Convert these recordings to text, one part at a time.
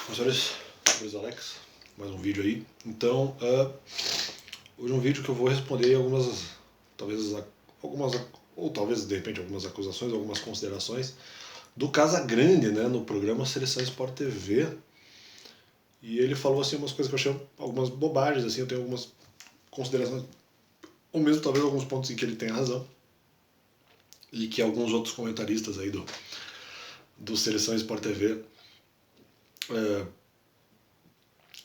Professores, Alex, mais um vídeo aí. Então, hoje é um vídeo que eu vou responder algumas, talvez de repente algumas acusações, algumas considerações do Casagrande, né, no programa Seleção Sport TV. E ele falou assim umas coisas que eu achei algumas bobagens, assim, eu tenho algumas considerações, ou mesmo talvez alguns pontos em que ele tem razão. E que alguns outros comentaristas aí do Seleção Sport TV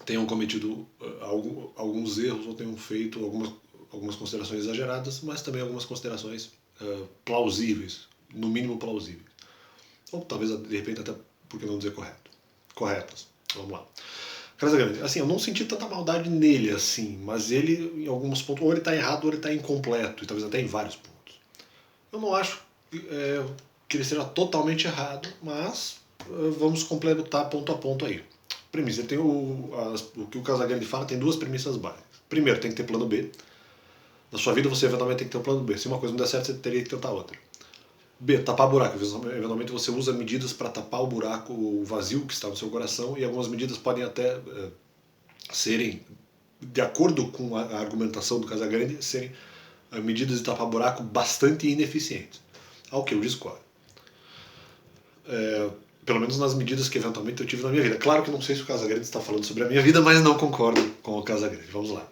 tenham cometido alguns erros ou tenham feito algumas considerações exageradas, mas também algumas considerações plausíveis, no mínimo plausíveis. Ou talvez, de repente, até, por que não dizer corretas. Vamos lá. Casagrande, assim, eu não senti tanta maldade nele, assim, mas ele, em alguns pontos, ou ele está errado ou ele está incompleto, e talvez até em vários pontos. Eu não acho que ele seja totalmente errado, mas vamos complementar ponto a ponto aí. Premissa, ele tem o que o Casagrande fala tem duas premissas básicas. Primeiro, tem que ter plano B. Na sua vida você eventualmente tem que ter um plano B. Se uma coisa não der certo, você teria que tentar outra. B, tapar buraco. Eventualmente você usa medidas para tapar o buraco, o vazio que está no seu coração, e algumas medidas podem até serem, de acordo com a argumentação do Casagrande, serem medidas de tapar buraco bastante ineficientes. Ao que eu discordo. Pelo menos nas medidas que eventualmente eu tive na minha vida. Claro que não sei se o Casagrande está falando sobre a minha vida, mas não concordo com o Casagrande. Vamos lá.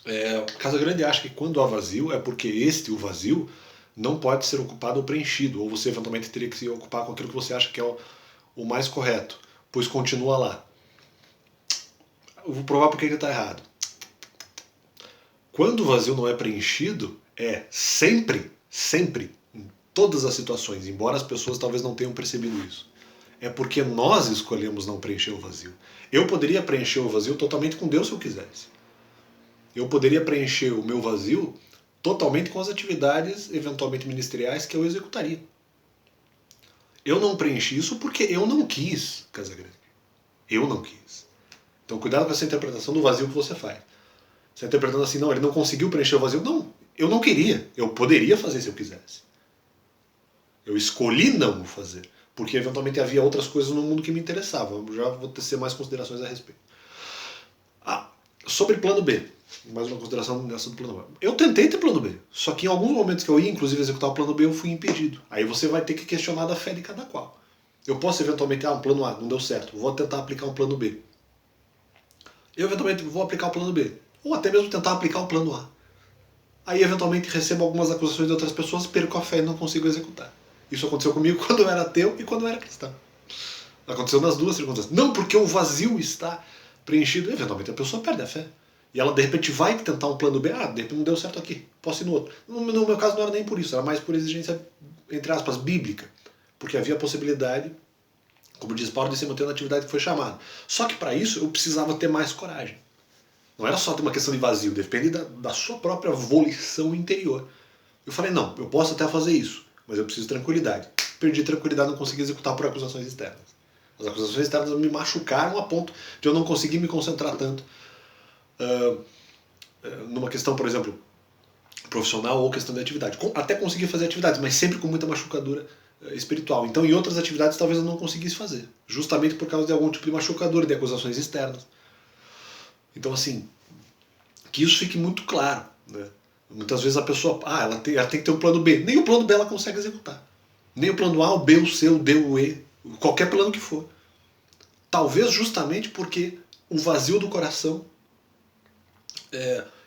O Casagrande acha que quando há vazio é porque o vazio, não pode ser ocupado ou preenchido, ou você eventualmente teria que se ocupar com aquilo que você acha que é o mais correto, pois continua lá. Eu vou provar porque ele está errado. Quando o vazio não é preenchido, sempre, em todas as situações, embora as pessoas talvez não tenham percebido isso, é porque nós escolhemos não preencher o vazio. Eu poderia preencher o vazio totalmente com Deus se eu quisesse. Eu poderia preencher o meu vazio totalmente com as atividades eventualmente ministeriais que eu executaria. Eu não preenchi isso porque eu não quis, Casagrande. Eu não quis. Então cuidado com essa interpretação do vazio que você faz. Você está interpretando assim, não, ele não conseguiu preencher o vazio. Não, eu não queria. Eu poderia fazer se eu quisesse. Eu escolhi não fazer, porque eventualmente havia outras coisas no mundo que me interessavam. Já vou tecer mais considerações a respeito. Sobre plano B. Mais uma consideração nessa do plano B. Eu tentei ter plano B, só que em alguns momentos que eu ia, inclusive, executar o plano B, eu fui impedido. Aí você vai ter que questionar da fé de cada qual. Eu posso eventualmente, um plano A não deu certo, vou tentar aplicar um plano B. Eu eventualmente vou aplicar o plano B. Ou até mesmo tentar aplicar o plano A. Aí eventualmente recebo algumas acusações de outras pessoas, perco a fé e não consigo executar. Isso aconteceu comigo quando eu era ateu e quando eu era cristão. Aconteceu nas duas circunstâncias. Não porque o vazio está preenchido, eventualmente a pessoa perde a fé. E ela de repente vai tentar um plano B, de repente não deu certo aqui, posso ir no outro. No meu caso não era nem por isso, era mais por exigência, entre aspas, bíblica. Porque havia a possibilidade, como diz Paulo, de se manter na atividade que foi chamada. Só que para isso eu precisava ter mais coragem. Não era só ter uma questão de vazio, depende da sua própria volição interior. Eu falei, não, eu posso até fazer isso, mas eu preciso de tranquilidade. Perdi tranquilidade, não consegui executar por acusações externas. As acusações externas me machucaram a ponto de eu não conseguir me concentrar tanto numa questão, por exemplo, profissional ou questão de atividade. Até consegui fazer atividades, mas sempre com muita machucadura espiritual. Então, em outras atividades, talvez eu não conseguisse fazer, justamente por causa de algum tipo de machucadura, de acusações externas. Então, assim, que isso fique muito claro, né? Muitas vezes a pessoa, ela tem que ter um plano B. Nem o plano B ela consegue executar. Nem o plano A, o B, o C, o D, o E, qualquer plano que for. Talvez justamente porque o vazio do coração,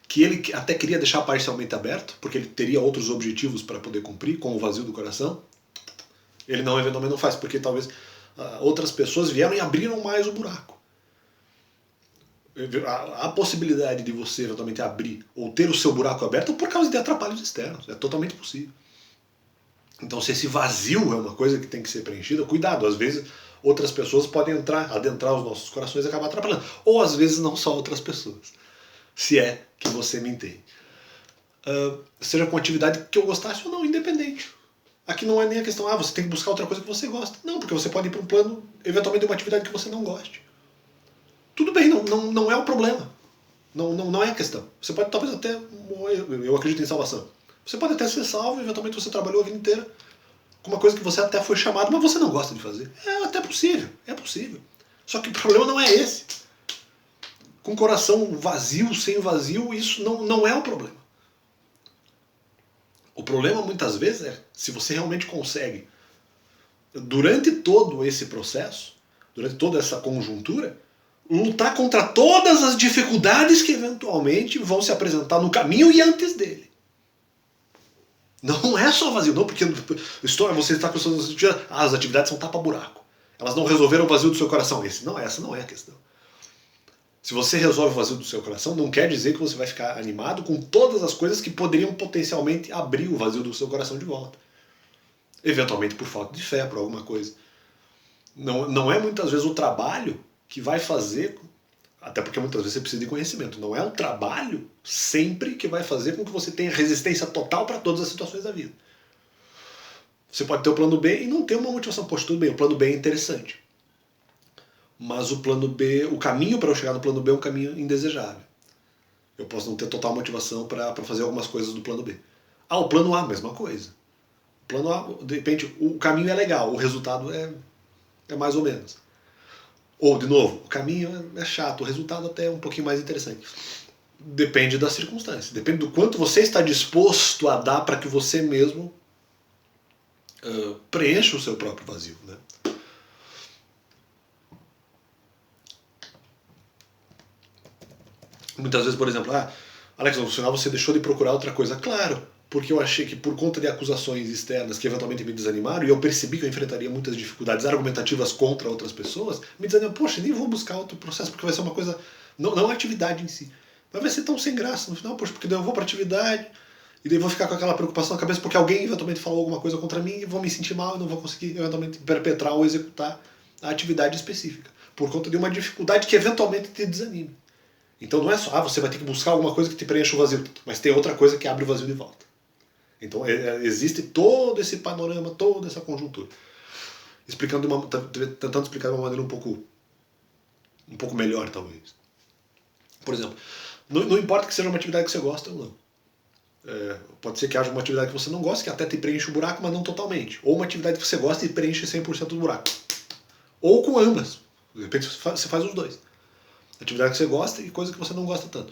que ele até queria deixar parcialmente aberto, porque ele teria outros objetivos para poder cumprir com o vazio do coração, ele eventualmente não faz, porque talvez outras pessoas vieram e abriram mais o buraco. A possibilidade de você eventualmente abrir ou ter o seu buraco aberto é por causa de atrapalhos externos. É totalmente possível. Então, se esse vazio é uma coisa que tem que ser preenchida, cuidado. Às vezes, outras pessoas podem adentrar os nossos corações e acabar atrapalhando. Ou, às vezes, não só outras pessoas. Se é que você me entende. Seja com atividade que eu gostasse ou não, independente. Aqui não é nem a questão, você tem que buscar outra coisa que você gosta. Não, porque você pode ir para um plano, eventualmente, de uma atividade que você não goste. Tudo bem, não é o problema. Não é a questão. Você pode talvez até, eu acredito em salvação. Você pode até ser salvo, eventualmente você trabalhou a vida inteira com uma coisa que você até foi chamado, mas você não gosta de fazer. É até possível, é possível. Só que o problema não é esse. Com o coração vazio, sem vazio, isso não é o problema. O problema muitas vezes é se você realmente consegue, durante todo esse processo, durante toda essa conjuntura, lutar contra todas as dificuldades que eventualmente vão se apresentar no caminho e antes dele. Não é só vazio, não, porque você está com as atividades são tapa-buraco. Elas não resolveram o vazio do seu coração. Essa não é a questão. Se você resolve o vazio do seu coração, não quer dizer que você vai ficar animado com todas as coisas que poderiam potencialmente abrir o vazio do seu coração de volta. Eventualmente por falta de fé, por alguma coisa. Não é muitas vezes o trabalho que vai fazer, até porque muitas vezes você precisa de conhecimento, não é o trabalho sempre que vai fazer com que você tenha resistência total para todas as situações da vida. Você pode ter o plano B e não ter uma motivação. Poxa, tudo bem, o plano B é interessante. Mas o plano B, o caminho para eu chegar no plano B é um caminho indesejável. Eu posso não ter total motivação para fazer algumas coisas do plano B. O plano A, mesma coisa. O plano A, de repente, o caminho é legal, o resultado é mais ou menos. Ou, de novo, o caminho é chato, o resultado até é um pouquinho mais interessante. Depende das circunstâncias, depende do quanto você está disposto a dar para que você mesmo preencha o seu próprio vazio, né? Muitas vezes, por exemplo, Alex, no final você deixou de procurar outra coisa. Claro, porque eu achei que por conta de acusações externas que eventualmente me desanimaram, e eu percebi que eu enfrentaria muitas dificuldades argumentativas contra outras pessoas, me desanimou, poxa, nem vou buscar outro processo, porque vai ser uma coisa, não a atividade em si, mas vai ser tão sem graça no final, poxa, porque daí eu vou para a atividade, e daí vou ficar com aquela preocupação na cabeça, porque alguém eventualmente falou alguma coisa contra mim, e vou me sentir mal, e não vou conseguir eventualmente perpetrar ou executar a atividade específica, por conta de uma dificuldade que eventualmente te desanime. Então não é só, você vai ter que buscar alguma coisa que te preencha o vazio, mas tem outra coisa que abre o vazio de volta. Então existe todo esse panorama, toda essa conjuntura. Tentando explicar de uma maneira um pouco melhor, talvez. Por exemplo, não importa que seja uma atividade que você gosta ou não. Pode ser que haja uma atividade que você não gosta, que até te preenche o buraco, mas não totalmente. Ou uma atividade que você gosta e preenche 100% do buraco. Ou com ambas. De repente você faz os dois. Atividade que você gosta e coisa que você não gosta tanto.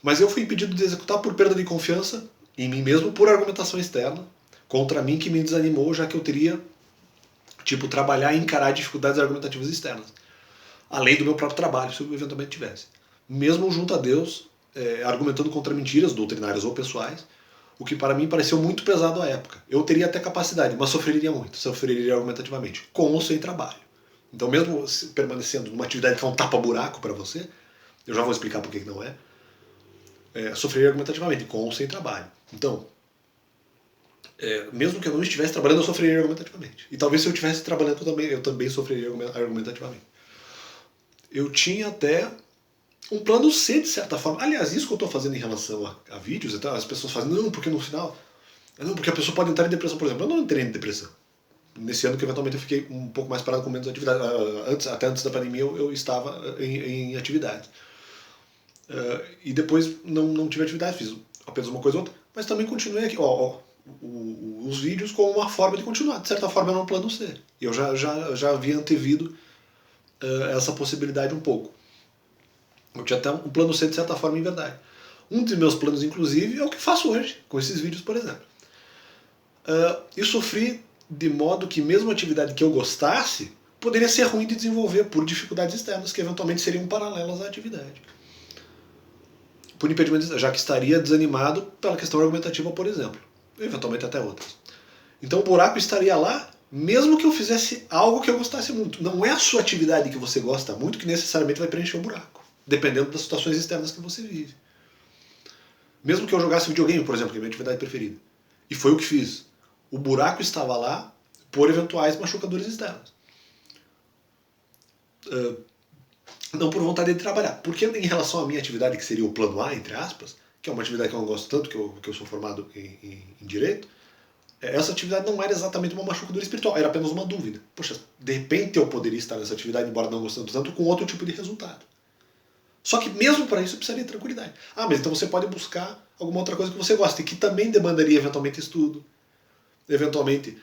Mas eu fui impedido de executar por perda de confiança em mim mesmo, por argumentação externa, contra mim, que me desanimou, já que eu teria, trabalhar e encarar dificuldades argumentativas externas. Além do meu próprio trabalho, se eu eventualmente tivesse. Mesmo junto a Deus, argumentando contra mentiras doutrinárias ou pessoais, o que para mim pareceu muito pesado à época. Eu teria até capacidade, mas sofreria argumentativamente, com ou sem trabalho. Então, mesmo permanecendo numa atividade que é um tapa-buraco para você, eu já vou explicar por que não é, sofreria argumentativamente, com ou sem trabalho. Então, mesmo que eu não estivesse trabalhando, eu sofreria argumentativamente. E talvez se eu estivesse trabalhando, eu também sofreria argumentativamente. Eu tinha até um plano C, de certa forma. Aliás, isso que eu estou fazendo em relação a vídeos, então as pessoas fazem, não, porque no final... Não, porque a pessoa pode entrar em depressão, por exemplo. Eu não entrei em depressão. Nesse ano que eventualmente eu fiquei um pouco mais parado com menos atividade. Até antes da pandemia eu estava em atividade. E depois não tive atividade, fiz apenas uma coisa ou outra. Mas também continuei aqui, os vídeos como uma forma de continuar. De certa forma era um plano C. E eu já havia antevido essa possibilidade um pouco. Eu tinha até um plano C de certa forma em verdade. Um dos meus planos, inclusive, é o que faço hoje, com esses vídeos, por exemplo. E sofri de modo que mesmo a atividade que eu gostasse poderia ser ruim de desenvolver por dificuldades externas que eventualmente seriam paralelas à atividade. Por impedimento, já que estaria desanimado pela questão argumentativa, por exemplo. Eventualmente até outras. Então o buraco estaria lá, mesmo que eu fizesse algo que eu gostasse muito. Não é a sua atividade que você gosta muito que necessariamente vai preencher o buraco, dependendo das situações externas que você vive. Mesmo que eu jogasse videogame, por exemplo, que é a minha atividade preferida, e foi o que fiz, o buraco estava lá por eventuais machucadores externos. Não por vontade de trabalhar. Porque em relação à minha atividade, que seria o plano A, entre aspas, que é uma atividade que eu não gosto tanto, que eu sou formado em Direito, essa atividade não era exatamente uma machucadura espiritual, era apenas uma dúvida. Poxa, de repente eu poderia estar nessa atividade, embora não gostando tanto, com outro tipo de resultado. Só que mesmo para isso eu precisaria de tranquilidade. Mas então você pode buscar alguma outra coisa que você gosta e que também demandaria eventualmente estudo, eventualmente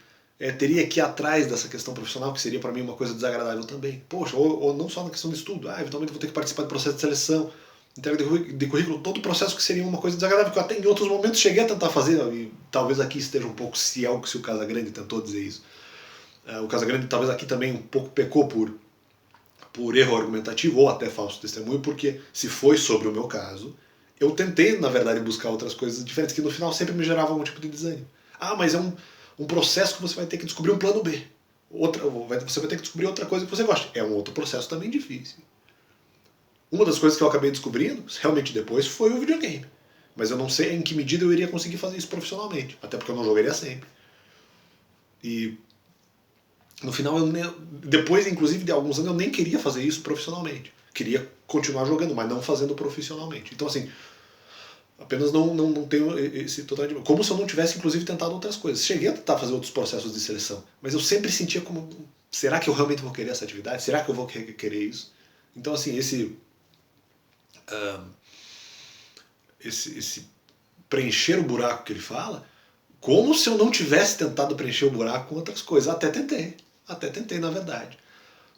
teria que ir atrás dessa questão profissional, que seria para mim uma coisa desagradável também. Poxa, ou não só na questão de estudo, eventualmente eu vou ter que participar do processo de seleção, entrega de currículo, todo o processo que seria uma coisa desagradável, que eu até em outros momentos cheguei a tentar fazer, e talvez aqui esteja um pouco se o Casagrande tentou dizer isso. O Casagrande talvez aqui também um pouco pecou por erro argumentativo ou até falso testemunho, porque se foi sobre o meu caso, eu tentei, na verdade, buscar outras coisas diferentes que no final sempre me geravam algum tipo de desânimo. Mas é um processo que você vai ter que descobrir um plano B. Você vai ter que descobrir outra coisa que você gosta. É um outro processo também difícil. Uma das coisas que eu acabei descobrindo, realmente depois, foi o videogame. Mas eu não sei em que medida eu iria conseguir fazer isso profissionalmente. Até porque eu não jogaria sempre. E no final, depois inclusive de alguns anos, eu nem queria fazer isso profissionalmente. Queria continuar jogando, mas não fazendo profissionalmente. Então assim, apenas não tenho esse total. Como se eu não tivesse inclusive tentado outras coisas. Cheguei a tentar fazer outros processos de seleção, mas eu sempre sentia como, será que eu realmente vou querer essa atividade? Será que eu vou querer isso? Então assim, esse preencher o buraco que ele fala, como se eu não tivesse tentado preencher o buraco com outras coisas. Até tentei, na verdade.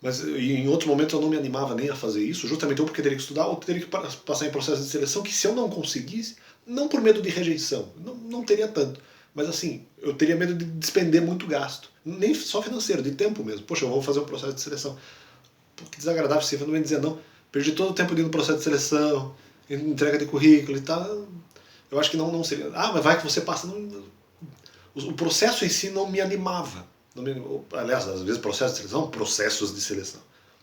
Mas em outros momentos eu não me animava nem a fazer isso, justamente ou porque teria que estudar ou teria que passar em processo de seleção, que se eu não conseguisse, não por medo de rejeição, não teria tanto, mas assim, eu teria medo de despender muito gasto, nem só financeiro, de tempo mesmo. Poxa, eu vou fazer um processo de seleção. Pô, que desagradável você vai dizer não. Perdi todo o tempo de ir no processo de seleção, entrega de currículo e tal. Eu acho que não seria. Mas vai que você passa. Não, o processo em si não me animava. Aliás, às vezes processos de seleção, processos de seleção.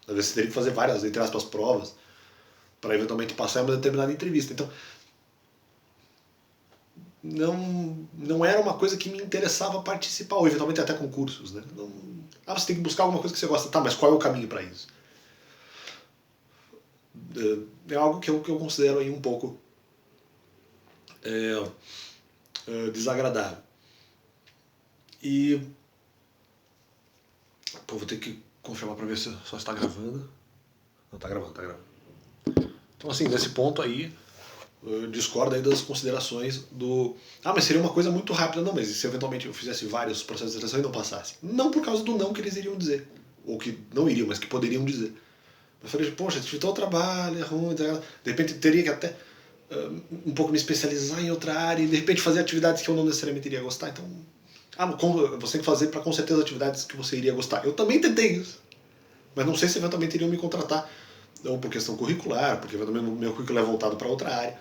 Às vezes você teria que fazer várias, entre aspas, provas para eventualmente passar em uma determinada entrevista. Então, não era uma coisa que me interessava participar, ou eventualmente até concursos. Né? Você tem que buscar alguma coisa que você gosta. Tá, mas qual é o caminho para isso? É algo que eu considero aí um pouco desagradável. E vou ter que confirmar para ver se só está gravando. Não, tá gravando. Então assim, nesse ponto aí, eu discordo aí das considerações do... mas seria uma coisa muito rápida. Não, mas e se eventualmente eu fizesse vários processos de seleção e não passasse? Não por causa do não que eles iriam dizer. Ou que não iriam, mas que poderiam dizer. Eu falei, poxa, tive todo o trabalho, é ruim, de repente teria que até um pouco me especializar em outra área e de repente fazer atividades que eu não necessariamente iria gostar. Então, você tem que fazer para com certeza atividades que você iria gostar. Eu também tentei isso, mas não sei se eventualmente iriam me contratar, ou por questão curricular, porque eventualmente o meu currículo é voltado para outra área.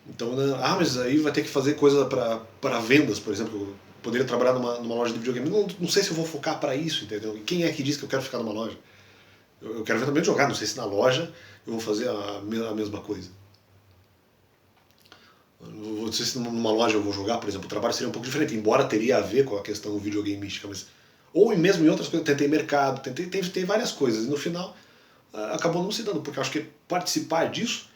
Então, mas aí vai ter que fazer coisa para vendas, por exemplo. Eu poderia trabalhar numa loja de videogame. Não sei se eu vou focar para isso, entendeu? E quem é que diz que eu quero ficar numa loja? Eu quero eventualmente jogar, não sei se na loja eu vou fazer a mesma coisa. Não sei se numa loja eu vou jogar, por exemplo, o trabalho seria um pouco diferente, embora teria a ver com a questão videogameística, mas... Ou mesmo em outras coisas, tentei mercado, tentei várias coisas, e no final acabou não se dando, porque eu acho que participar disso,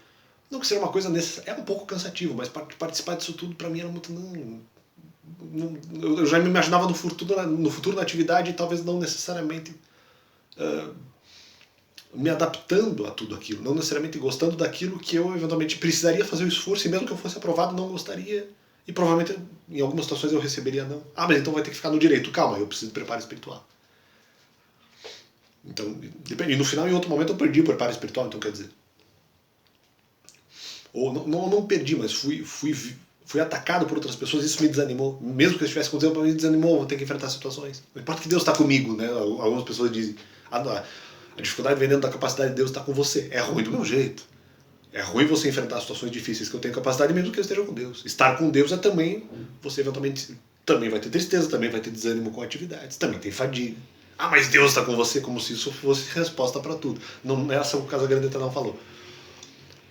não que seja uma coisa necessária, é um pouco cansativo, mas participar disso tudo para mim era muito... eu já me imaginava no futuro na atividade e talvez não necessariamente... me adaptando a tudo aquilo, não necessariamente gostando daquilo que eu eventualmente precisaria fazer o esforço, e mesmo que eu fosse aprovado, não gostaria, e provavelmente em algumas situações eu receberia não. Mas então vai ter que ficar no direito. Calma, eu preciso de preparo espiritual. Então, depende. E no final, em outro momento, eu perdi o preparo espiritual, então quer dizer... Ou não perdi, mas fui atacado por outras pessoas, isso me desanimou. Mesmo que eu estivesse acontecendo, me desanimou, vou ter que enfrentar situações. Não importa que Deus está comigo, né? Algumas pessoas dizem... A dificuldade vem dentro da capacidade de Deus estar com você. É ruim do meu jeito. É ruim você enfrentar situações difíceis que eu tenho capacidade, mesmo que eu esteja com Deus. Estar com Deus é também, você eventualmente também vai ter tristeza, também vai ter desânimo com atividades, também tem fadiga. Mas Deus está com você, como se isso fosse resposta para tudo. Não é essa o que o Casagrande não falou.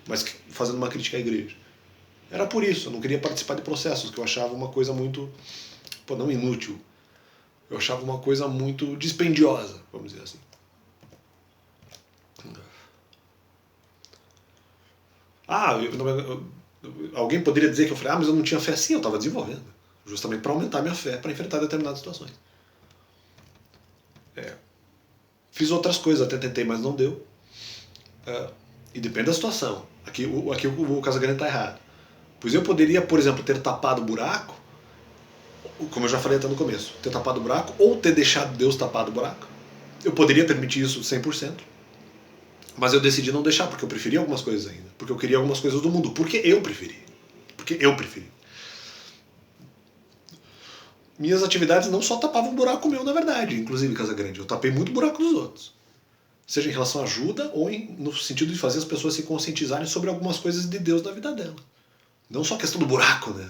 Mas fazendo uma crítica à igreja. Era por isso, eu não queria participar de processos, que eu achava uma coisa muito, não inútil. Eu achava uma coisa muito dispendiosa, vamos dizer assim. Alguém poderia dizer que eu falei, mas eu não tinha fé. Sim, eu estava desenvolvendo. Justamente para aumentar minha fé, para enfrentar determinadas situações. Fiz outras coisas, até tentei, mas não deu. E depende da situação. Aqui o Casagrande está errado. Pois eu poderia, por exemplo, ter tapado o buraco como eu já falei até no começo, ter tapado o buraco ou ter deixado Deus tapado o buraco. Eu poderia permitir isso 100%, mas eu decidi não deixar, porque eu preferia algumas coisas ainda. Porque eu queria algumas coisas do mundo. Porque eu preferi. Porque eu preferi. Minhas atividades não só tapavam um buraco meu, na verdade, inclusive Casa Grande. Eu tapei muito buraco dos outros. Seja em relação à ajuda ou no sentido de fazer as pessoas se conscientizarem sobre algumas coisas de Deus na vida dela. Não só a questão do buraco, né?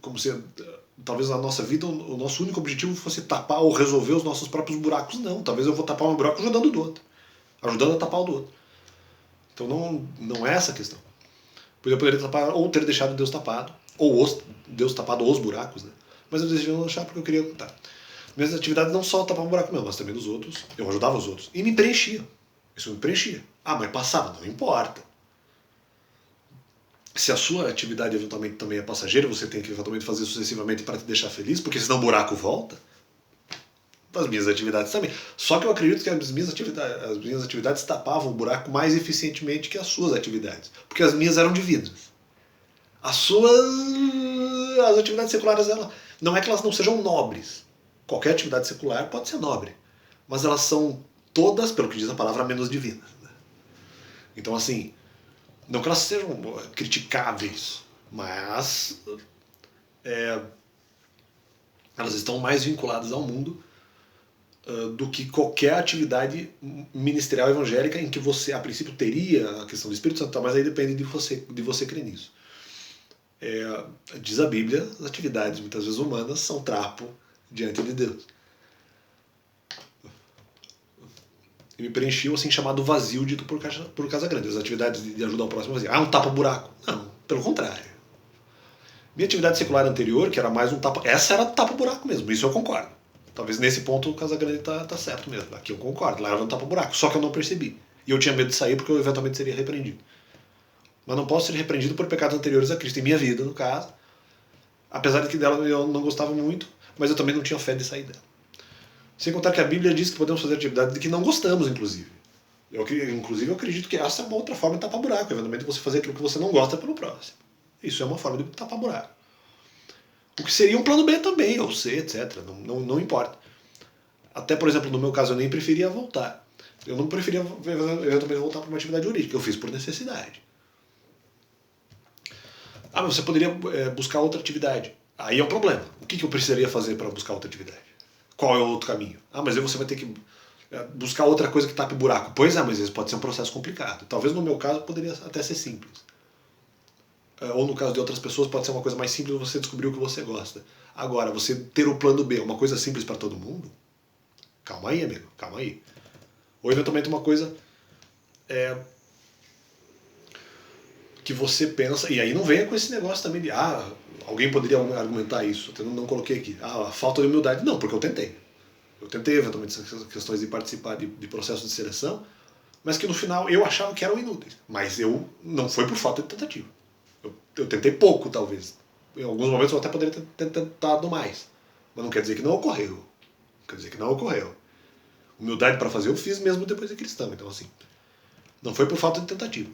Como se talvez na nossa vida o nosso único objetivo fosse tapar ou resolver os nossos próprios buracos. Não, talvez eu vou tapar um buraco ajudando o do outro. Ajudando a tapar o do outro. Então não é essa a questão. Pois eu poderia tapar, ou ter deixado Deus tapado, ou Deus tapado os buracos, né? Mas eu decidi não deixar porque eu queria contar. Minhas atividades não só tapavam um buraco meu, mas também dos outros. Eu ajudava os outros. E me preenchia. Isso me preenchia. Ah, mas passava. Não importa. Se a sua atividade eventualmente também é passageira, você tem que eventualmente fazer sucessivamente para te deixar feliz, porque senão o buraco volta. As minhas atividades também. Só que eu acredito que as minhas atividades tapavam o buraco mais eficientemente que as suas atividades. Porque as minhas eram divinas. As atividades seculares, não é que elas não sejam nobres. Qualquer atividade secular pode ser nobre. Mas elas são todas, pelo que diz a palavra, menos divinas. Né? Então, assim, não que elas sejam criticáveis, mas elas estão mais vinculadas ao mundo do que qualquer atividade ministerial evangélica em que você, a princípio, teria a questão do Espírito Santo, mas aí depende de você crer nisso. Diz a Bíblia, as atividades muitas vezes humanas são trapo diante de Deus. E me preenchiam assim, chamado vazio dito por Casa Grande. As atividades de ajudar o próximo vazio. Ah, um tapa-buraco. Não, pelo contrário. Minha atividade secular anterior, que era mais um tapa... Essa era tapa-buraco mesmo, isso eu concordo. Talvez nesse ponto o Casa Grande tá certo mesmo. Aqui eu concordo, lá era um tapa-buraco. Só que eu não percebi. E eu tinha medo de sair porque eu eventualmente seria repreendido. Mas não posso ser repreendido por pecados anteriores a Cristo. Em minha vida, no caso. Apesar de que dela eu não gostava muito, mas eu também não tinha fé de sair dela. Sem contar que a Bíblia diz que podemos fazer atividades de que não gostamos, inclusive. Inclusive, eu acredito que essa é uma outra forma de tapar buraco. Eventualmente, você fazer aquilo que você não gosta pelo próximo. Isso é uma forma de tapar buraco. O que seria um plano B também, ou C, etc. Não importa. Até, por exemplo, no meu caso, eu nem preferia voltar. Eu não preferia, eventualmente, voltar para uma atividade jurídica. Eu fiz por necessidade. Ah, mas você poderia buscar outra atividade. Aí é um problema. O que eu precisaria fazer para buscar outra atividade? Qual é o outro caminho? Ah, mas aí você vai ter que buscar outra coisa que tape buraco. Pois é, mas isso pode ser um processo complicado. Talvez no meu caso poderia até ser simples. Ou no caso de outras pessoas pode ser uma coisa mais simples você descobrir o que você gosta. Agora, você ter o plano B, uma coisa simples para todo mundo? Calma aí, amigo, calma aí. Ou eventualmente uma coisa que você pensa, e aí não venha com esse negócio também de, alguém poderia argumentar isso, eu não coloquei aqui, a falta de humildade. Não, porque eu tentei. Eu tentei eventualmente essas questões de participar de processos de seleção, mas que no final eu achava que eram inúteis. Mas eu não foi por falta de tentativa. Eu tentei pouco, talvez. Em alguns momentos eu até poderia ter tentado mais. Mas não quer dizer que não ocorreu. Não quer dizer que não ocorreu. Humildade para fazer eu fiz mesmo depois de cristão. Então, assim, não foi por falta de tentativa.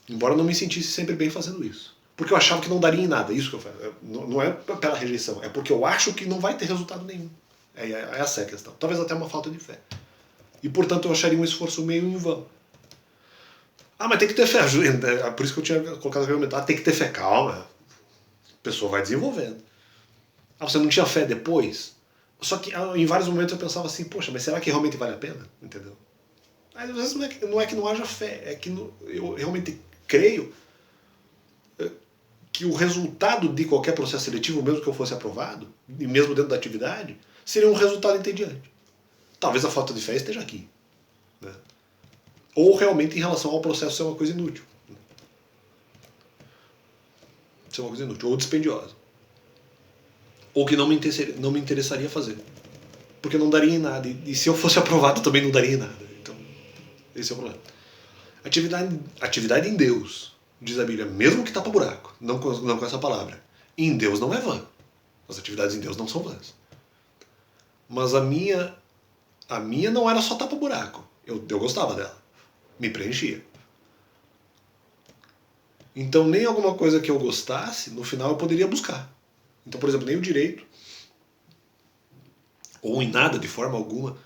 Embora eu não me sentisse sempre bem fazendo isso. Porque eu achava que não daria em nada. Isso que eu faço. Não é pela rejeição. É porque eu acho que não vai ter resultado nenhum. Essa é a questão. Talvez até uma falta de fé. E, portanto, eu acharia um esforço meio em vão. Ah, mas tem que ter fé. Por isso que eu tinha colocado aquele comentário. Tem que ter fé. Calma. A pessoa vai desenvolvendo. Ah, você não tinha fé depois? Só que em vários momentos eu pensava assim, poxa, mas será que realmente vale a pena? Entendeu? Às vezes não é que não haja fé. É que eu realmente creio que o resultado de qualquer processo seletivo, mesmo que eu fosse aprovado, e mesmo dentro da atividade, seria um resultado entediante. Talvez a falta de fé esteja aqui. Né? Ou realmente em relação ao processo ser uma coisa inútil. Ser uma coisa inútil, ou dispendiosa. Ou que não me interessaria fazer. Porque não daria em nada. E se eu fosse aprovado também não daria em nada. Então, esse é o problema. Atividade em Deus, diz a Bíblia, mesmo que tapa buraco, não com essa palavra. Em Deus não é vã. As atividades em Deus não são vãs. Mas a minha não era só tapa buraco. Eu gostava dela. Me preenchia. Então nem alguma coisa que eu gostasse, no final eu poderia buscar. Então, por exemplo, nem o direito, ou em nada de forma alguma,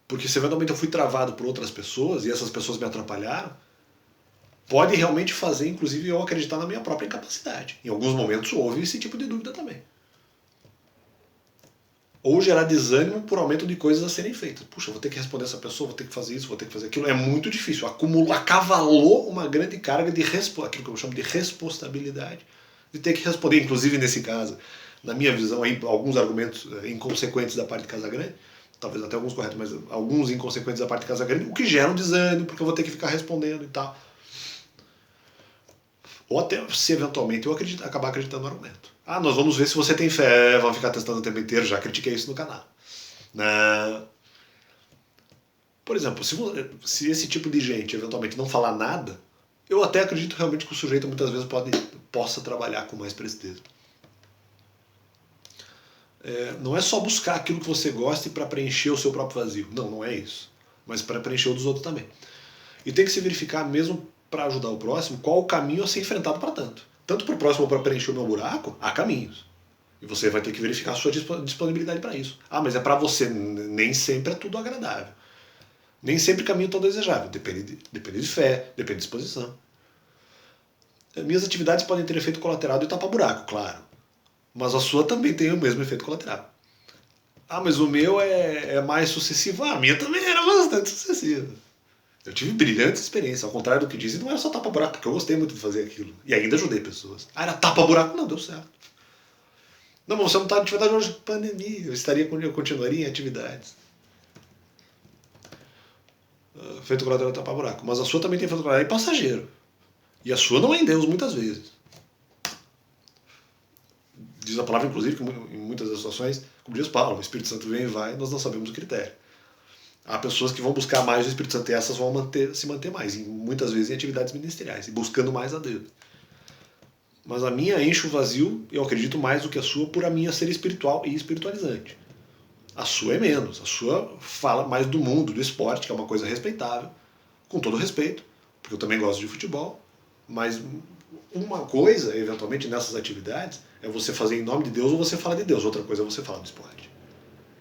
porque se eventualmente eu fui travado por outras pessoas e essas pessoas me atrapalharam, pode realmente fazer, inclusive, eu acreditar na minha própria incapacidade. Em alguns momentos houve esse tipo de dúvida também. Ou gerar desânimo por aumento de coisas a serem feitas. Puxa, vou ter que responder essa pessoa, vou ter que fazer isso, vou ter que fazer aquilo. É muito difícil. Acavalou uma grande carga de aquilo que eu chamo de responsabilidade, de ter que responder. Inclusive, nesse caso, na minha visão, alguns argumentos inconsequentes da parte de Casagrande, talvez até alguns corretos, mas alguns inconsequentes da parte de Casagrande, o que gera um desânimo, porque eu vou ter que ficar respondendo e tal. Ou até se eventualmente eu acabar acreditando no argumento. Ah, nós vamos ver se você tem fé, vamos ficar testando o tempo inteiro, já critiquei isso no canal. Por exemplo, se esse tipo de gente eventualmente não falar nada, eu até acredito realmente que o sujeito muitas vezes possa trabalhar com mais presteza. Não é só buscar aquilo que você gosta para preencher o seu próprio vazio. Não, não é isso. Mas para preencher o dos outros também. E tem que se verificar mesmo para ajudar o próximo, qual o caminho a ser enfrentado para tanto. Tanto para o próximo para preencher o meu buraco, há caminhos. E você vai ter que verificar a sua disponibilidade para isso. Ah, mas é para você. Nem sempre é tudo agradável. Nem sempre caminho tão desejável. Depende de fé, depende de disposição. Minhas atividades podem ter efeito colateral de tapar buraco, claro. Mas a sua também tem o mesmo efeito colateral. Ah, mas o meu é mais sucessivo. Ah, a minha também era bastante sucessiva. Eu tive brilhantes experiências, ao contrário do que dizem, não era só tapa-buraco, porque eu gostei muito de fazer aquilo. E ainda ajudei pessoas. Ah, era tapa-buraco? Não, deu certo. Não, mas você não está em atividade hoje, pandemia. Eu continuaria em atividades. Efeito colateral é tapa-buraco. Mas a sua também tem efeito colateral e passageiro. E a sua não é em Deus, muitas vezes. Diz a palavra, inclusive, que em muitas das situações, como diz Paulo, o Espírito Santo vem e vai, nós não sabemos o critério. Há pessoas que vão buscar mais o Espírito Santo e essas vão se manter mais, muitas vezes em atividades ministeriais, e buscando mais a Deus. Mas a minha enche o vazio, eu acredito mais do que a sua, por a minha ser espiritual e espiritualizante. A sua é menos, a sua fala mais do mundo, do esporte, que é uma coisa respeitável, com todo respeito, porque eu também gosto de futebol, mas uma coisa, eventualmente, nessas atividades, é você fazer em nome de Deus ou você falar de Deus, outra coisa é você falar do esporte.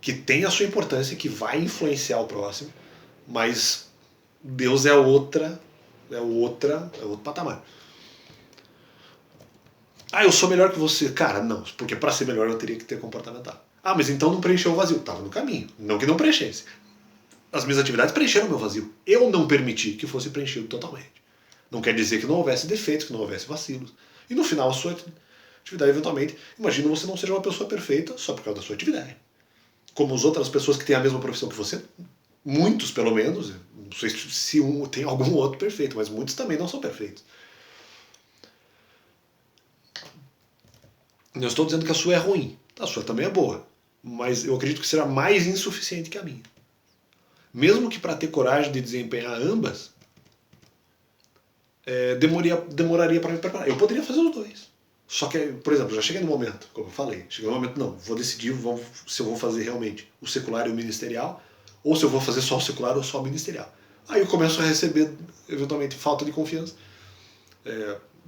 Que tem a sua importância, que vai influenciar o próximo, mas Deus é outro patamar. Ah, eu sou melhor que você. Cara, não, porque para ser melhor eu teria que ter comportamental. Ah, mas então não preencheu o vazio. Estava no caminho, não que não preenchesse. As minhas atividades preencheram o meu vazio. Eu não permiti que fosse preenchido totalmente. Não quer dizer que não houvesse defeitos, que não houvesse vacilos. E no final a sua atividade, eventualmente, imagina você não seja uma pessoa perfeita só por causa da sua atividade. Como as outras pessoas que têm a mesma profissão que você, muitos pelo menos, não sei se tem algum outro perfeito, mas muitos também não são perfeitos. Eu estou dizendo que a sua é ruim, a sua também é boa, mas eu acredito que será mais insuficiente que a minha. Mesmo que para ter coragem de desempenhar ambas, demoraria para me preparar. Eu poderia fazer os dois. Só que, por exemplo, já cheguei no momento, como eu falei, cheguei no momento, não, vou decidir se eu vou fazer realmente o secular e o ministerial, ou se eu vou fazer só o secular ou só o ministerial. Aí eu começo a receber, eventualmente, falta de confiança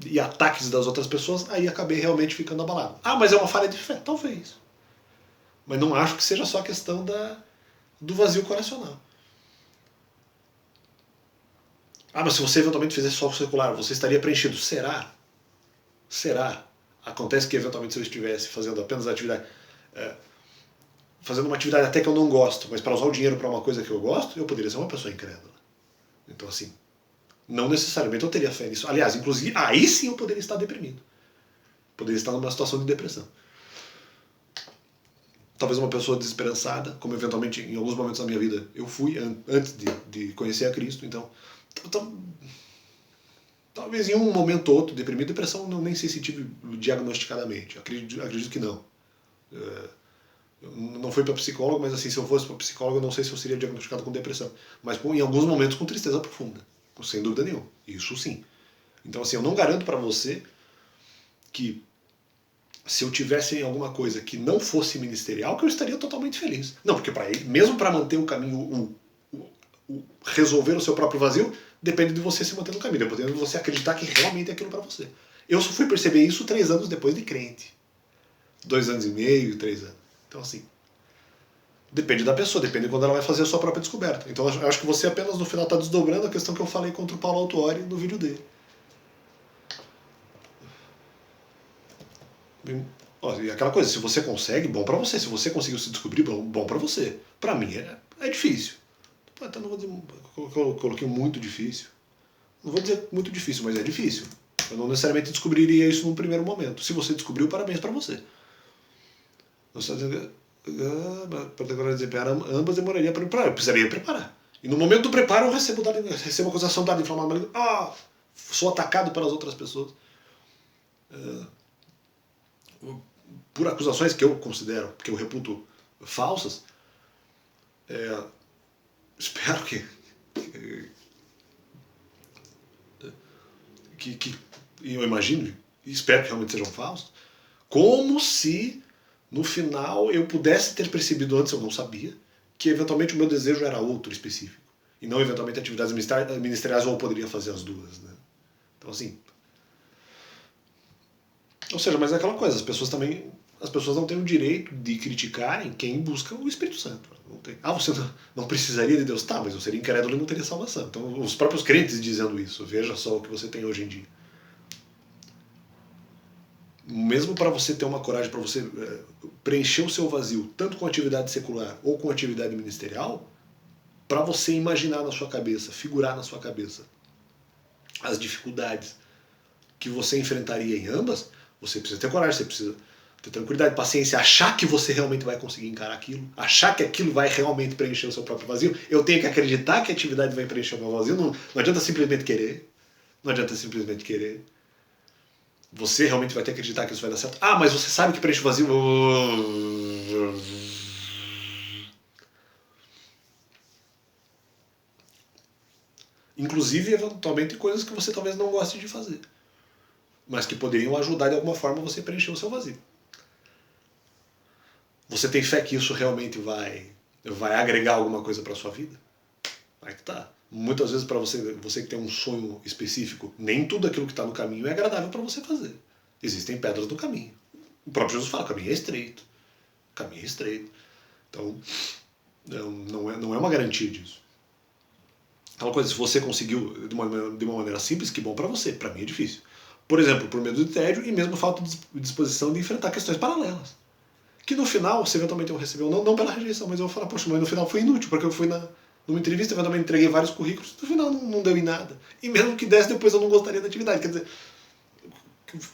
e ataques das outras pessoas, aí acabei realmente ficando abalado. Ah, mas é uma falha de fé? Talvez. Mas não acho que seja só questão do vazio coracional. Ah, mas se você eventualmente fizesse só o secular, você estaria preenchido. Será? Será? Acontece que eventualmente se eu estivesse fazendo apenas a atividade, fazendo uma atividade até que eu não gosto, mas para usar o dinheiro para uma coisa que eu gosto, eu poderia ser uma pessoa incrédula. Então assim, não necessariamente eu teria fé nisso. Aliás, inclusive, aí sim eu poderia estar deprimido. Poderia estar numa situação de depressão. Talvez uma pessoa desesperançada, como eventualmente em alguns momentos da minha vida eu fui antes de conhecer a Cristo. Então talvez em um momento ou outro, deprimido, depressão, nem sei se tive diagnosticadamente. Acredito que não. Não fui para psicólogo, mas assim, se eu fosse para psicólogo, eu não sei se eu seria diagnosticado com depressão. Mas em alguns momentos com tristeza profunda. Sem dúvida nenhuma. Isso sim. Então assim, eu não garanto para você que se eu tivesse alguma coisa que não fosse ministerial, que eu estaria totalmente feliz. Não, porque mesmo para manter o caminho, resolver o seu próprio vazio, depende de você se manter no caminho, depende de você acreditar que realmente é aquilo para você. Eu só fui perceber isso 3 anos depois de crente. 2 anos e meio, 3 anos. Então assim, depende da pessoa, depende de quando ela vai fazer a sua própria descoberta. Então eu acho que você apenas no final está desdobrando a questão que eu falei contra o Paulo Autuori no vídeo dele. E aquela coisa, se você consegue, bom pra você. Se você conseguiu se descobrir, bom pra você. Pra mim é difícil. Até não vou dizer, eu coloquei muito difícil. Não vou dizer muito difícil, mas é difícil. Eu não necessariamente descobriria isso num primeiro momento. Se você descobriu, parabéns pra você. Não está dizendo para decorar desempenhar ambas demoraria para preparar. Eu precisaria preparar. E no momento do preparo eu recebo acusação de inflamado maligno. Sou atacado pelas outras pessoas. Por acusações que eu considero, que eu reputo falsas. Espero que eu imagino, e espero que realmente sejam falsos, como se no final eu pudesse ter percebido antes, eu não sabia, que eventualmente o meu desejo era outro específico. E não eventualmente atividades ministeriais, ou eu poderia fazer as duas. Né? Então assim. Ou seja, mas é aquela coisa, as pessoas não têm o direito de criticarem quem busca o Espírito Santo. Não tem. Você não precisaria de Deus? Tá, mas eu seria incrédulo e não teria salvação. Então os próprios crentes dizendo isso, veja só o que você tem hoje em dia. Mesmo para você ter uma coragem, para você preencher o seu vazio, tanto com atividade secular ou com atividade ministerial, para você imaginar na sua cabeça, figurar na sua cabeça as dificuldades que você enfrentaria em ambas, você precisa ter coragem, você precisa ter tranquilidade, paciência, achar que você realmente vai conseguir encarar aquilo, achar que aquilo vai realmente preencher o seu próprio vazio. Eu tenho que acreditar que a atividade vai preencher o meu vazio, não adianta simplesmente querer. Não adianta simplesmente querer. Você realmente vai ter que acreditar que isso vai dar certo. Mas você sabe que preenche o vazio. Inclusive, eventualmente, coisas que você talvez não goste de fazer, mas que poderiam ajudar de alguma forma você a preencher o seu vazio. Você tem fé que isso realmente vai agregar alguma coisa para sua vida? Aí que tá. Muitas vezes, para você que tem um sonho específico, nem tudo aquilo que está no caminho é agradável para você fazer. Existem pedras no caminho. O próprio Jesus fala, o caminho é estreito. O caminho é estreito. Então, não é uma garantia disso. Aquela coisa, se você conseguiu de uma maneira simples, que bom para você. Para mim é difícil. Por exemplo, por medo de tédio e mesmo falta de disposição de enfrentar questões paralelas. Que no final, você eventualmente recebeu, não pela rejeição, mas eu vou falar, poxa, mas no final foi inútil, porque eu fui numa entrevista, eventualmente entreguei vários currículos, no final não deu em nada. E mesmo que desse, depois eu não gostaria da atividade. Quer dizer,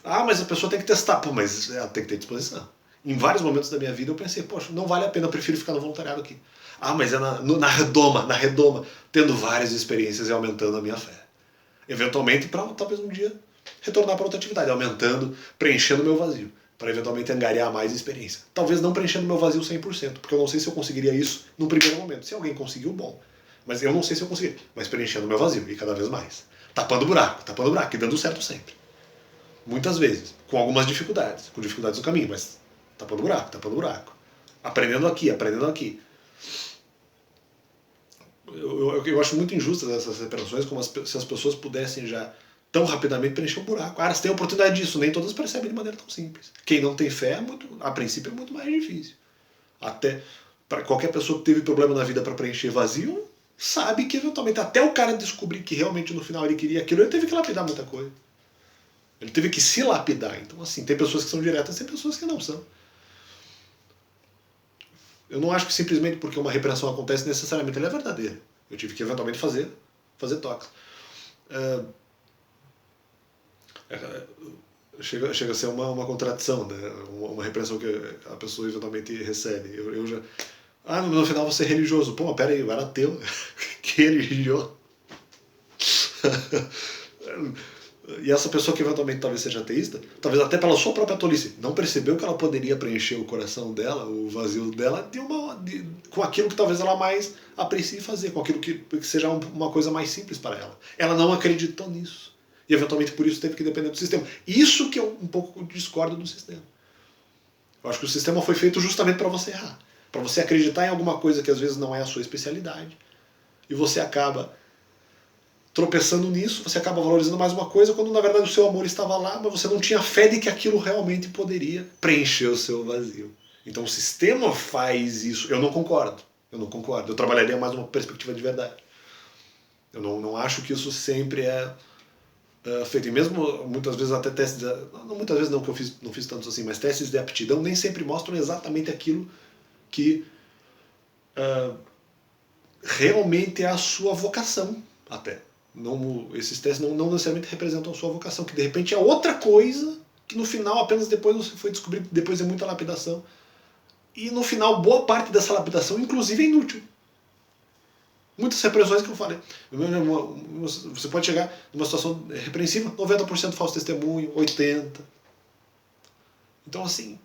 mas a pessoa tem que testar. Mas ela tem que ter disposição. Em vários momentos da minha vida eu pensei, poxa, não vale a pena, eu prefiro ficar no voluntariado aqui. Mas é na redoma, tendo várias experiências e aumentando a minha fé. Eventualmente, para talvez um dia retornar para outra atividade, aumentando, preenchendo o meu vazio, para eventualmente angariar mais experiência. Talvez não preenchendo o meu vazio 100%, porque eu não sei se eu conseguiria isso no primeiro momento. Se alguém conseguiu, bom. Mas eu não sei se eu consegui. Mas preenchendo o meu vazio, e cada vez mais. Tapando buraco, e dando certo sempre. Muitas vezes, com algumas dificuldades. Com dificuldades no caminho, mas tapando buraco. Aprendendo aqui. Eu acho muito injusto essas separações, como se as pessoas pudessem já tão rapidamente preencher um buraco. Elas têm a oportunidade disso, nem todas percebem de maneira tão simples. Quem não tem fé, a princípio, é muito mais difícil. Até para qualquer pessoa que teve problema na vida para preencher vazio, sabe que eventualmente até o cara descobrir que realmente no final ele queria aquilo, ele teve que lapidar muita coisa. Ele teve que se lapidar. Então, assim, tem pessoas que são diretas, tem pessoas que não são. Eu não acho que simplesmente porque uma repreensão acontece necessariamente ela é verdadeira. Eu tive que eventualmente fazer toques. Chega a ser uma contradição, né? Uma repreensão que a pessoa eventualmente recebe. Eu já... no final você é religioso. Pô, mas pera aí, eu era ateu. Que religioso. E essa pessoa que eventualmente talvez seja ateísta, talvez até pela sua própria tolice, não percebeu que ela poderia preencher o coração dela, o vazio dela, com aquilo que talvez ela mais aprecie fazer, com aquilo que seja uma coisa mais simples para ela. Ela não acreditou nisso. E eventualmente por isso teve que depender do sistema. Isso que eu um pouco discordo do sistema. Eu acho que o sistema foi feito justamente para você errar. Para você acreditar em alguma coisa que às vezes não é a sua especialidade. E você acaba tropeçando nisso, você acaba valorizando mais uma coisa quando na verdade o seu amor estava lá, mas você não tinha fé de que aquilo realmente poderia preencher o seu vazio. Então o sistema faz isso. Eu não concordo. Eu não concordo. Eu trabalharia mais uma perspectiva de verdade. Eu não acho que isso sempre é feito. E mesmo muitas vezes até testes, não muitas vezes não que eu não fiz tantos assim, mas testes de aptidão nem sempre mostram exatamente aquilo que realmente é a sua vocação até. Não, esses testes não necessariamente representam a sua vocação, que de repente é outra coisa que no final apenas depois você foi descobrir, depois de muita lapidação. E no final, boa parte dessa lapidação, inclusive, é inútil. Muitas repressões que eu falei. Você pode chegar numa situação repreensiva, 90% falso testemunho, 80%. Então, assim,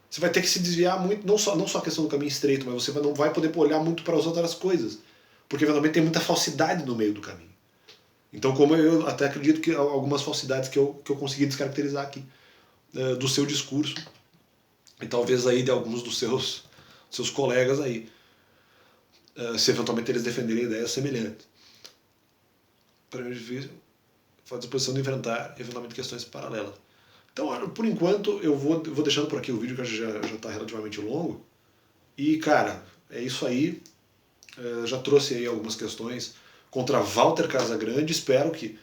você vai ter que se desviar muito, não só a questão do caminho estreito, mas você não vai poder olhar muito para as outras coisas. Porque, eventualmente, tem muita falsidade no meio do caminho. Então, como eu até acredito que algumas falsidades que eu consegui descaracterizar aqui do seu discurso, e talvez aí de alguns dos seus colegas aí, se eventualmente eles defenderem ideias semelhantes. Para mim é difícil, faz disposição de enfrentar eventualmente questões paralelas. Então, por enquanto, eu vou deixando por aqui o vídeo, que já está relativamente longo. E, cara, é isso aí. Já trouxe aí algumas questões contra Walter Casagrande. Espero que,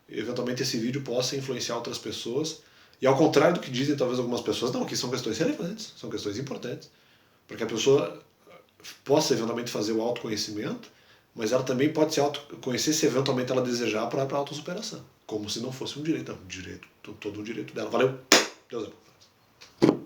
eventualmente, esse vídeo possa influenciar outras pessoas. E ao contrário do que dizem talvez algumas pessoas, não, que são questões relevantes, são questões importantes. Porque a pessoa possa eventualmente fazer o autoconhecimento, mas ela também pode se autoconhecer se eventualmente ela desejar a própria autossuperação. Como se não fosse um direito. Todo um direito dela. Valeu! Deus abençoe.